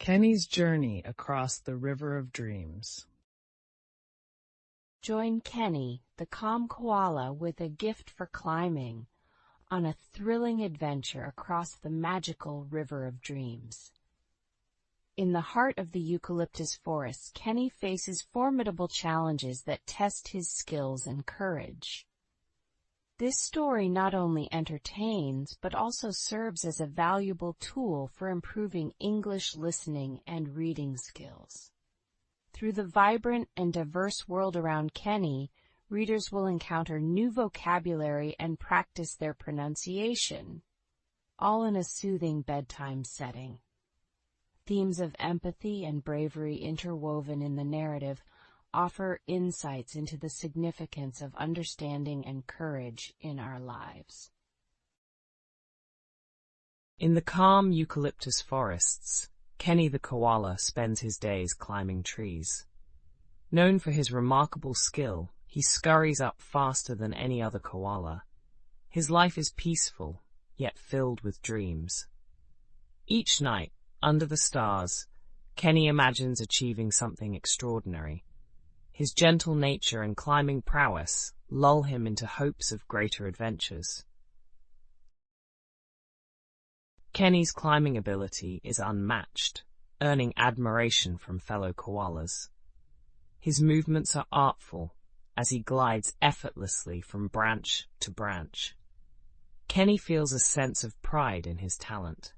Kenny's journey across the river of dreams. Join Kenny, the calm koala with a gift for climbing, on a thrilling adventure across the magical river of dreams. In the heart of the eucalyptus forest, Kenny faces formidable challenges that test his skills and courage. This story not only entertains, but also serves as a valuable tool for improving English listening and reading skills. Through the vibrant and diverse world around Kenny, readers will encounter new vocabulary and practice their pronunciation, all in a soothing bedtime setting. Themes of empathy and bravery interwoven in the narrative offer insights into the significance of understanding and courage in our lives. In the calm eucalyptus forests, Kenny the koala spends his days climbing trees. Known for his remarkable skill, he scurries up faster than any other koala. His life is peaceful, yet filled with dreams. Each night, under the stars, Kenny imagines achieving something extraordinary. His gentle nature and climbing prowess lull him into hopes of greater adventures. Kenny's climbing ability is unmatched, earning admiration from fellow koalas. His movements are artful, as he glides effortlessly from branch to branch. Kenny feels a sense of pride in his talent.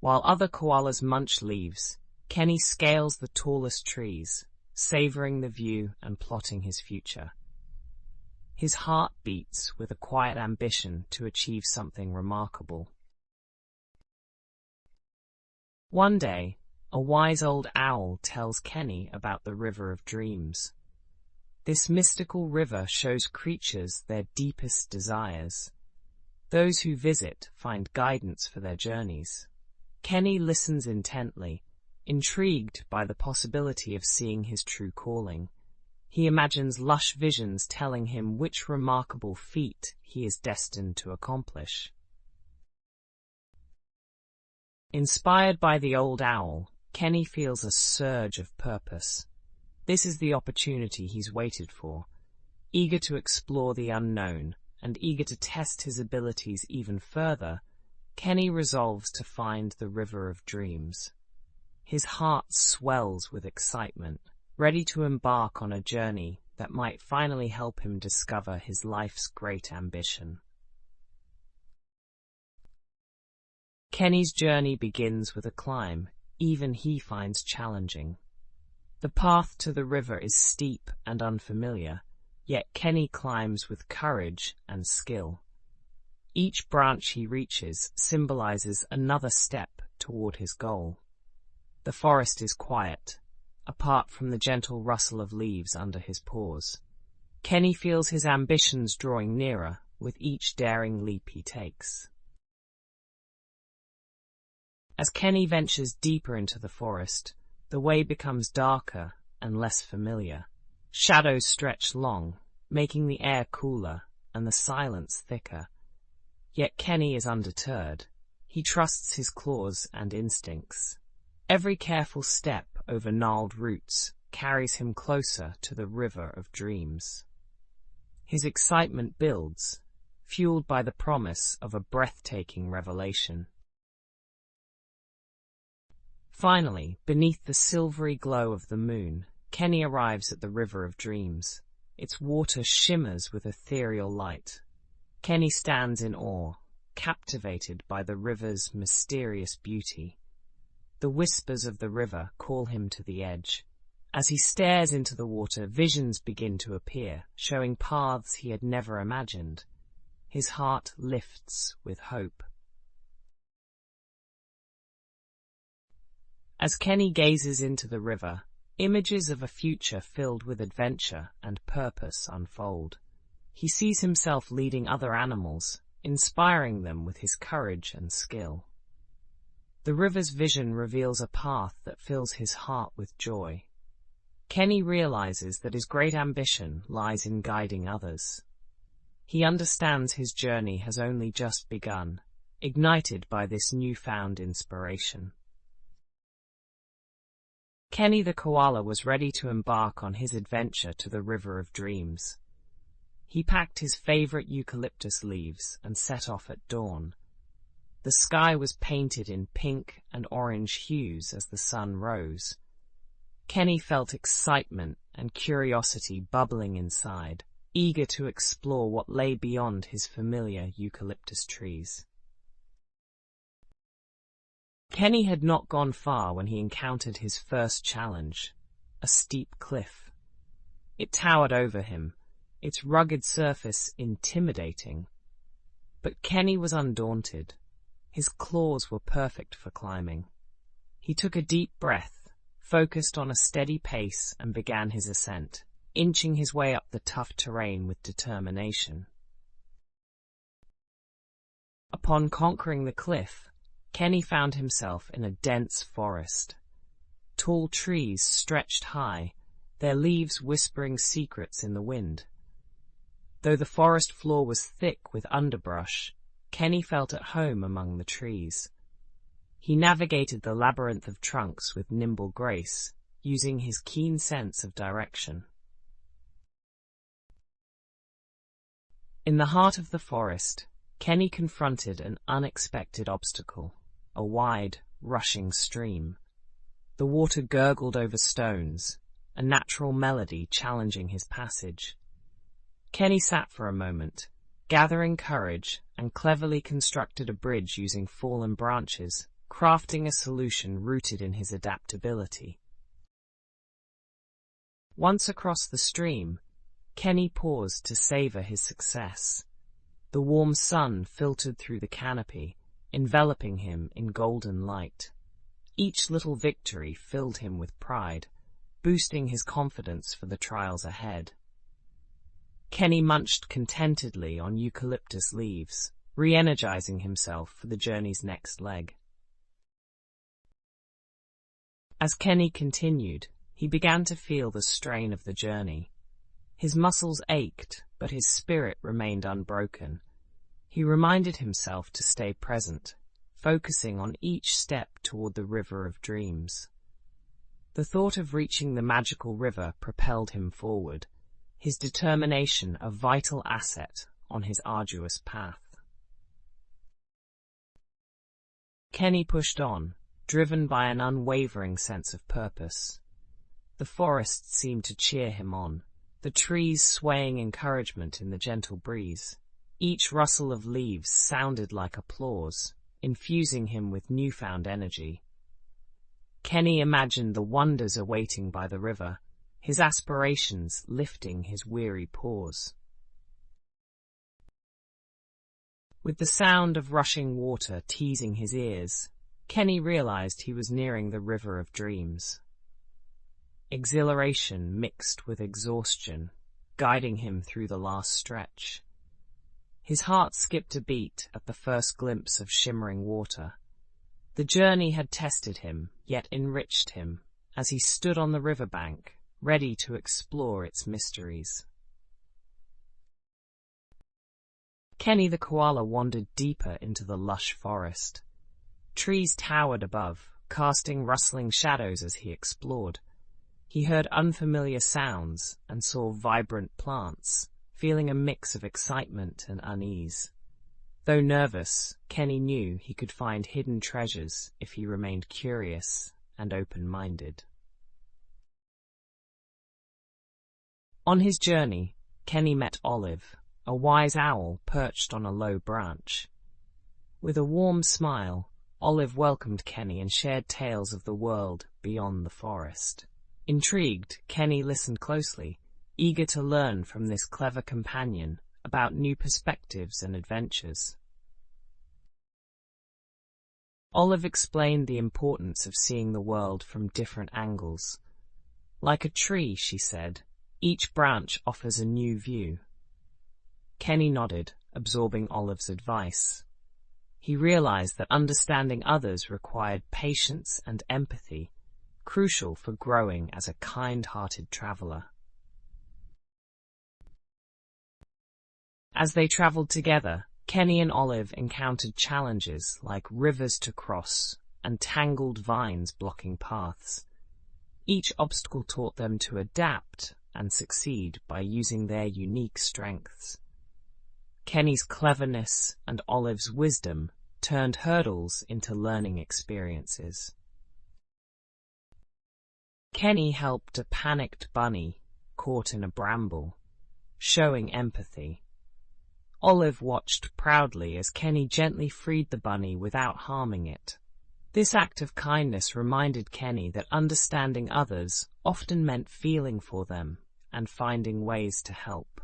While other koalas munch leaves, Kenny scales the tallest trees, savoring the view and plotting his future. His heart beats with a quiet ambition to achieve something remarkable. One day, a wise old owl tells Kenny about the River of Dreams. This mystical river shows creatures their deepest desires. Those who visit find guidance for their journeys. Kenny listens intently, intrigued by the possibility of seeing his true calling. He imagines lush visions telling him which remarkable feat he is destined to accomplish. Inspired by the old owl, Kenny feels a surge of purpose. This is the opportunity he's waited for. Eager to explore the unknown and eager to test his abilities even further, Kenny resolves to find the River of Dreams. His heart swells with excitement, ready to embark on a journey that might finally help him discover his life's great ambition. Kenny's journey begins with a climb, even he finds challenging. The path to the river is steep and unfamiliar, yet Kenny climbs with courage and skill. Each branch he reaches symbolizes another step toward his goal. The forest is quiet, apart from the gentle rustle of leaves under his paws. Kenny feels his ambitions drawing nearer with each daring leap he takes. As Kenny ventures deeper into the forest, the way becomes darker and less familiar. Shadows stretch long, making the air cooler and the silence thicker. Yet Kenny is undeterred. He trusts his claws and instincts. Every careful step over gnarled roots carries him closer to the River of Dreams. His excitement builds, fueled by the promise of a breathtaking revelation. Finally, beneath the silvery glow of the moon, Kenny arrives at the River of Dreams. Its water shimmers with ethereal light. Kenny stands in awe, captivated by the river's mysterious beauty. The whispers of the river call him to the edge. As he stares into the water, visions begin to appear, showing paths he had never imagined. His heart lifts with hope. As Kenny gazes into the river, images of a future filled with adventure and purpose unfold. He sees himself leading other animals, inspiring them with his courage and skill. The river's vision reveals a path that fills his heart with joy. Kenny realizes that his great ambition lies in guiding others. He understands his journey has only just begun, ignited by this newfound inspiration. Kenny the koala was ready to embark on his adventure to the River of Dreams. He packed his favorite eucalyptus leaves and set off at dawn. The sky was painted in pink and orange hues as the sun rose. Kenny felt excitement and curiosity bubbling inside, eager to explore what lay beyond his familiar eucalyptus trees. Kenny had not gone far when he encountered his first challenge, a steep cliff. It towered over him, its rugged surface intimidating. But Kenny was undaunted. His claws were perfect for climbing. He took a deep breath, focused on a steady pace, and began his ascent, inching his way up the tough terrain with determination. Upon conquering the cliff, Kenny found himself in a dense forest. Tall trees stretched high, their leaves whispering secrets in the wind. Though the forest floor was thick with underbrush, Kenny felt at home among the trees. He navigated the labyrinth of trunks with nimble grace, using his keen sense of direction. In the heart of the forest, Kenny confronted an unexpected obstacle, a wide, rushing stream. The water gurgled over stones, a natural melody challenging his passage. Kenny sat for a moment, gathering courage, and cleverly constructed a bridge using fallen branches, crafting a solution rooted in his adaptability. Once across the stream, Kenny paused to savor his success. The warm sun filtered through the canopy, enveloping him in golden light. Each little victory filled him with pride, boosting his confidence for the trials ahead. Kenny munched contentedly on eucalyptus leaves, re-energizing himself for the journey's next leg. As Kenny continued, he began to feel the strain of the journey. His muscles ached, but his spirit remained unbroken. He reminded himself to stay present, focusing on each step toward the River of Dreams. The thought of reaching the magical river propelled him forward, his determination a vital asset on his arduous path. Kenny pushed on, driven by an unwavering sense of purpose. The forest seemed to cheer him on, the trees swaying encouragement in the gentle breeze. Each rustle of leaves sounded like applause, infusing him with newfound energy. Kenny imagined the wonders awaiting by the river, his aspirations lifting his weary paws. With the sound of rushing water teasing his ears, Kenny realized he was nearing the River of Dreams. Exhilaration mixed with exhaustion, guiding him through the last stretch. His heart skipped a beat at the first glimpse of shimmering water. The journey had tested him, yet enriched him, as he stood on the riverbank, ready to explore its mysteries. Kenny the koala wandered deeper into the lush forest. Trees towered above, casting rustling shadows as he explored. He heard unfamiliar sounds and saw vibrant plants, feeling a mix of excitement and unease. Though nervous, Kenny knew he could find hidden treasures if he remained curious and open-minded. On his journey, Kenny met Olive, a wise owl perched on a low branch. With a warm smile, Olive welcomed Kenny and shared tales of the world beyond the forest. Intrigued, Kenny listened closely, eager to learn from this clever companion about new perspectives and adventures. Olive explained the importance of seeing the world from different angles. Like a tree, she said, each branch offers a new view. Kenny nodded, absorbing Olive's advice. He realized that understanding others required patience and empathy, crucial for growing as a kind-hearted traveler. As they traveled together, Kenny and Olive encountered challenges like rivers to cross and tangled vines blocking paths. Each obstacle taught them to adapt and succeed by using their unique strengths. Kenny's cleverness and Olive's wisdom turned hurdles into learning experiences. Kenny helped a panicked bunny caught in a bramble, showing empathy. Olive watched proudly as Kenny gently freed the bunny without harming it. This act of kindness reminded Kenny that understanding others often meant feeling for them and finding ways to help.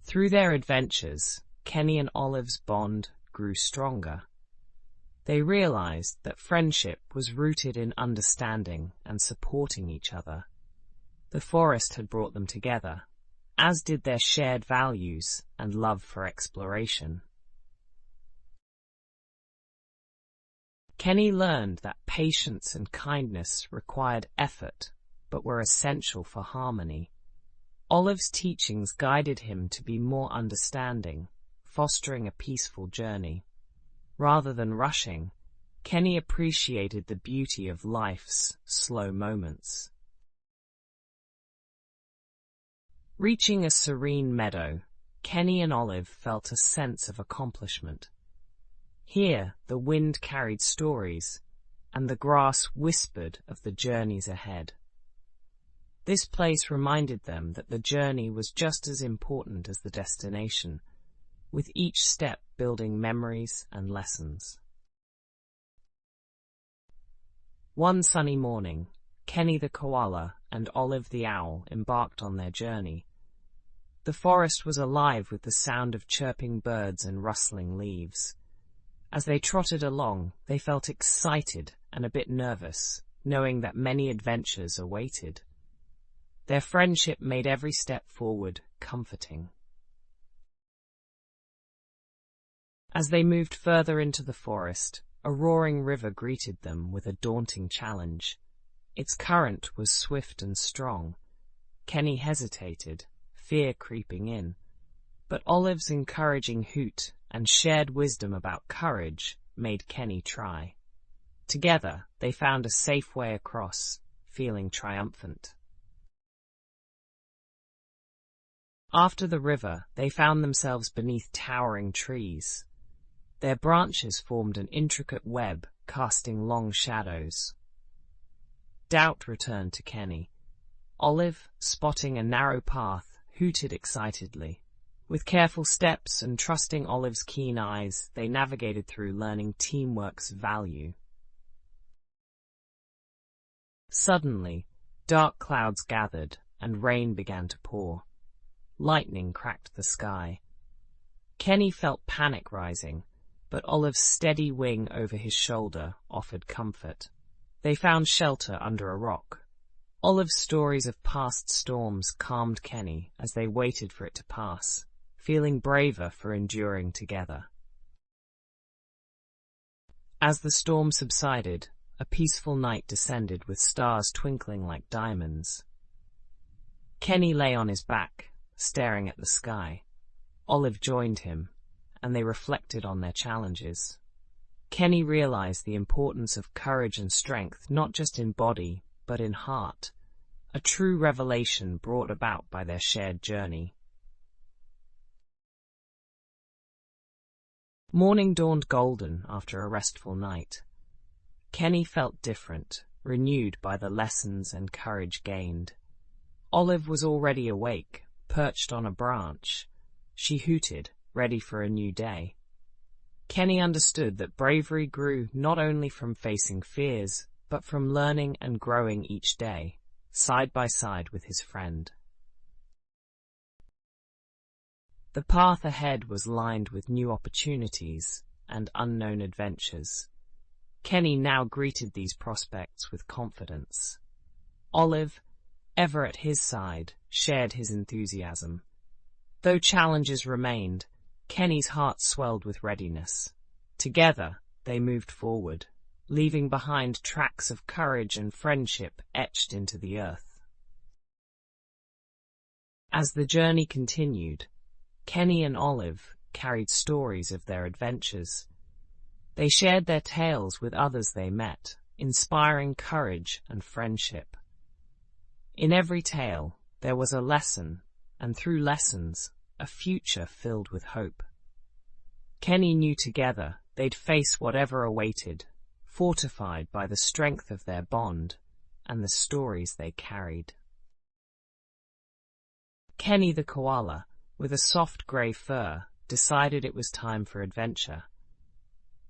Through their adventures, Kenny and Olive's bond grew stronger. They realized that friendship was rooted in understanding and supporting each other. The forest had brought them together, as did their shared values and love for exploration. Kenny learned that patience and kindness required effort, but were essential for harmony. Olive's teachings guided him to be more understanding, fostering a peaceful journey. Rather than rushing, Kenny appreciated the beauty of life's slow moments. Reaching a serene meadow, Kenny and Olive felt a sense of accomplishment. Here, the wind carried stories, and the grass whispered of the journeys ahead. This place reminded them that the journey was just as important as the destination, with each step building memories and lessons. One sunny morning, Kenny the koala and Olive the owl embarked on their journey. The forest was alive with the sound of chirping birds and rustling leaves. As they trotted along, they felt excited and a bit nervous, knowing that many adventures awaited. Their friendship made every step forward comforting. As they moved further into the forest, a roaring river greeted them with a daunting challenge. Its current was swift and strong. Kenny hesitated, fear creeping in. But Olive's encouraging hoot and shared wisdom about courage made Kenny try. Together, they found a safe way across, feeling triumphant. After the river, they found themselves beneath towering trees. Their branches formed an intricate web, casting long shadows. Doubt returned to Kenny. Olive, spotting a narrow path, hooted excitedly. With careful steps and trusting Olive's keen eyes, they navigated through, learning teamwork's value. Suddenly, dark clouds gathered and rain began to pour. Lightning cracked the sky. Kenny felt panic rising, but Olive's steady wing over his shoulder offered comfort. They found shelter under a rock. Olive's stories of past storms calmed Kenny as they waited for it to pass, feeling braver for enduring together. As the storm subsided, a peaceful night descended with stars twinkling like diamonds. Kenny lay on his back, staring at the sky. Olive joined him, and they reflected on their challenges. Kenny realized the importance of courage and strength not just in body, but in heart, a true revelation brought about by their shared journey. Morning dawned golden after a restful night. Kenny felt different, renewed by the lessons and courage gained. Olive was already awake, perched on a branch. She hooted, ready for a new day. Kenny understood that bravery grew not only from facing fears, but from learning and growing each day, side by side with his friend. The path ahead was lined with new opportunities and unknown adventures. Kenny now greeted these prospects with confidence. Olive, ever at his side, shared his enthusiasm. Though challenges remained, Kenny's heart swelled with readiness. Together, they moved forward, leaving behind tracks of courage and friendship etched into the earth. As the journey continued, Kenny and Olive carried stories of their adventures. They shared their tales with others they met, inspiring courage and friendship. In every tale, there was a lesson, and through lessons, a future filled with hope. Kenny knew together they'd face whatever awaited, fortified by the strength of their bond and the stories they carried. Kenny the koala, with a soft grey fur, decided it was time for adventure.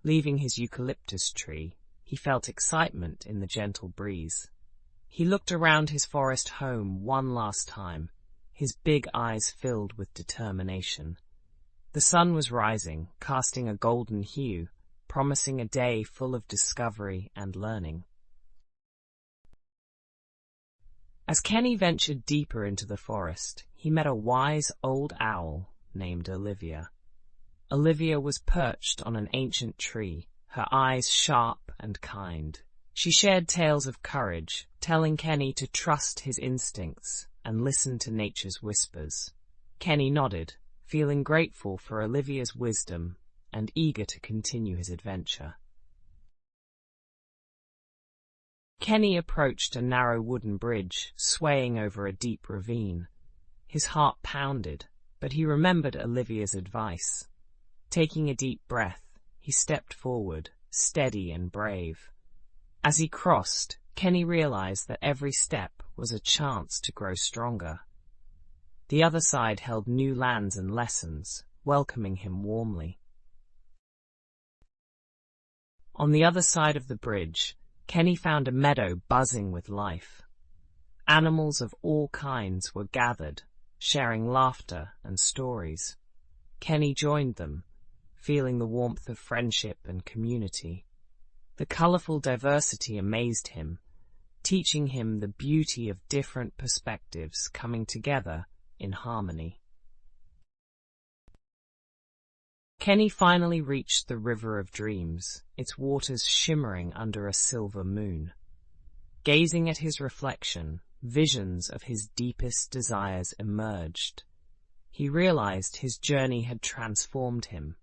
Leaving his eucalyptus tree, he felt excitement in the gentle breeze. He looked around his forest home one last time, his big eyes filled with determination. The sun was rising, casting a golden hue, promising a day full of discovery and learning. As Kenny ventured deeper into the forest, he met a wise old owl named Olivia. Olivia was perched on an ancient tree, her eyes sharp and kind. She shared tales of courage, telling Kenny to trust his instincts and listen to nature's whispers. Kenny nodded, feeling grateful for Olivia's wisdom and eager to continue his adventure. Kenny approached a narrow wooden bridge, swaying over a deep ravine. His heart pounded, but he remembered Olivia's advice. Taking a deep breath, he stepped forward, steady and brave. As he crossed, Kenny realized that every step was a chance to grow stronger. The other side held new lands and lessons, welcoming him warmly. On the other side of the bridge, Kenny found a meadow buzzing with life. Animals of all kinds were gathered, sharing laughter and stories. Kenny joined them, feeling the warmth of friendship and community. The colorful diversity amazed him, teaching him the beauty of different perspectives coming together in harmony. Kenny finally reached the River of Dreams, its waters shimmering under a silver moon. Gazing at his reflection, visions of his deepest desires emerged. He realized his journey had transformed him.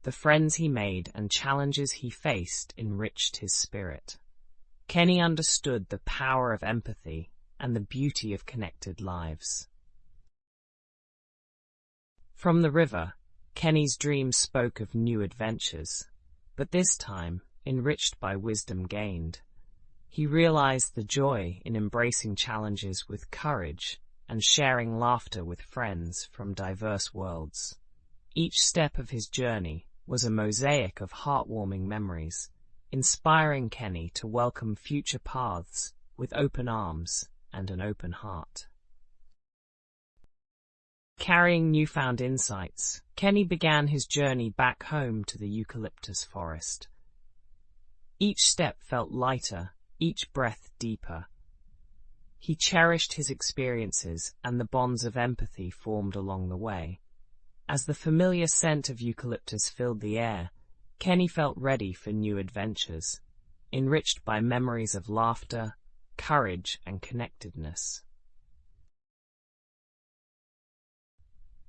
The friends he made and challenges he faced enriched his spirit. Kenny understood the power of empathy and the beauty of connected lives. From the river, Kenny's dreams spoke of new adventures, but this time enriched by wisdom gained. He realized the joy in embracing challenges with courage and sharing laughter with friends from diverse worlds. Each step of his journey was a mosaic of heartwarming memories, inspiring Kenny to welcome future paths with open arms and an open heart. Carrying newfound insights, Kenny began his journey back home to the eucalyptus forest. Each step felt lighter, each breath deeper. He cherished his experiences and the bonds of empathy formed along the way. As the familiar scent of eucalyptus filled the air, Kenny felt ready for new adventures, enriched by memories of laughter, courage, and connectedness.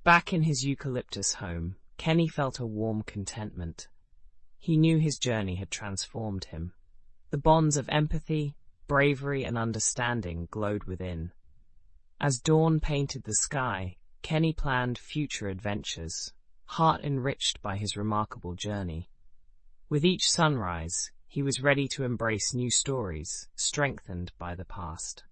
Back in his eucalyptus home, Kenny felt a warm contentment. He knew his journey had transformed him. The bonds of empathy, bravery, and understanding glowed within. As dawn painted the sky, Kenny planned future adventures, heart enriched by his remarkable journey. With each sunrise, he was ready to embrace new stories, strengthened by the past.